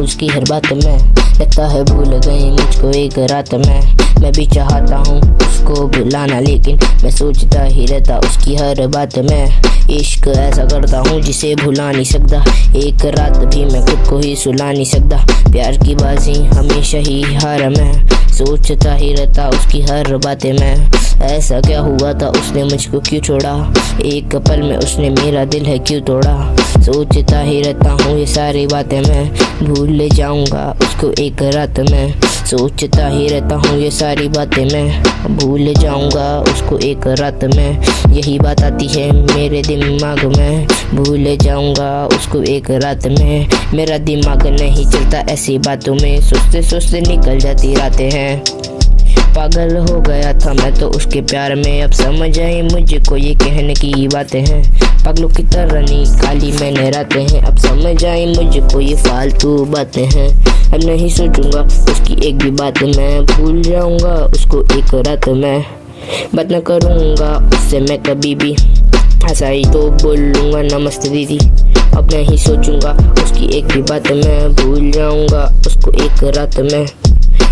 हूँ उसकी हर बात में। लगता है भूल गई मुझको एक रात में। मैं भी चाहता हूँ उसको भुलाना, लेकिन मैं सोचता ही रहता उसकी हर बात में। इश्क ऐसा करता हूँ जिसे भुला नहीं सकता, एक रात भी मैं खुद को ही सुला नहीं सकता। प्यार की बाजी हमेशा ही हार में, सोचता ही रहता उसकी हर बातें में। ऐसा क्या हुआ था, उसने मुझको क्यों छोड़ा, एक पल में उसने मेरा दिल है क्यों तोड़ा। सोचता ही रहता हूँ ये सारी बातें मैं, भूल जाऊंगा उसको एक रात में। सोचता ही रहता हूँ ये सारी बातें मैं, भूल जाऊंगा उसको एक रात में। यही बात आती है मेरे दिमाग में, भूल जाऊंगा उसको एक रात में। मेरा दिमाग नहीं चलता ऐसी बातों में, सोचते सोचते निकल जाती रातें हैं। पागल हो गया था मैं तो उसके प्यार में, अब समझ आई मुझको ये कहने की बातें हैं। पागलों की तरह निकाली मैंने रातें हैं, अब समझ आई मुझको ये फालतू बातें हैं। अब नहीं सोचूंगा उसकी एक भी बात मैं, भूल जाऊंगा उसको एक रात में। बात न करूंगा उससे मैं कभी भी, ऐसा ही तो बोलूंगा नमस्ते दीदी। अब नहीं सोचूंगा उसकी एक भी बात मैं, भूल जाऊंगा उसको एक रात में।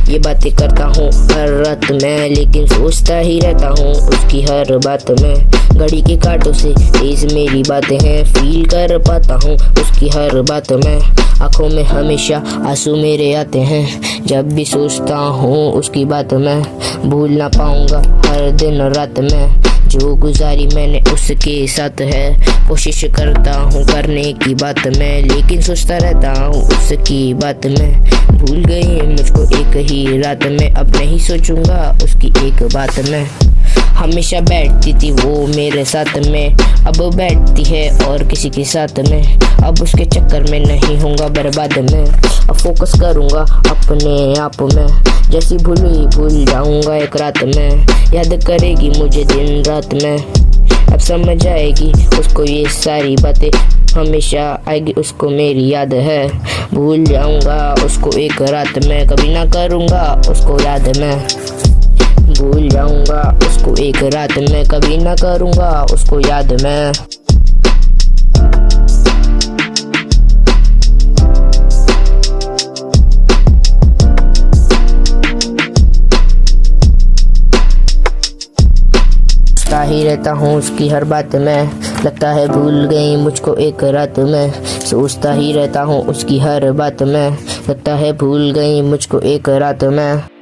ये बातें करता हूँ हर रात में, लेकिन सोचता ही रहता हूँ उसकी हर बात में। घड़ी के कांटों से तेज मेरी बातें हैं, फील कर पाता हूँ उसकी हर बात में। आंखों में हमेशा आंसू मेरे आते हैं, जब भी सोचता हूँ उसकी बात में। भूल ना पाऊंगा हर दिन रात में, जो गुजारी मैंने उसके साथ है। कोशिश करता हूँ करने की बात में, लेकिन सोचता रहता हूँ उसकी बात में। भूल गई मुझको एक ही रात में, अब नहीं सोचूंगा उसकी एक बात में। हमेशा बैठती थी वो मेरे साथ में, अब बैठती है और किसी के साथ में। अब उसके चक्कर में नहीं होऊंगा बर्बाद में, अब फोकस करूंगा अपने आप में। जैसी भूल जाऊंगा एक रात में, याद करेगी मुझे दिन रात में। अब समझ आएगी उसको ये सारी बातें, हमेशा आएगी उसको मेरी याद है। भूल जाऊंगा उसको एक रात में, कभी ना करूंगा उसको याद में। भूल जाऊंगा उसको एक रात में, कभी ना करूंगा उसको याद में। सोचता ही रहता हूँ उसकी हर बात में, लगता है भूल गई मुझको एक रात में। सोचता ही रहता हूँ उसकी हर बात में, लगता है भूल गई मुझको एक रात में।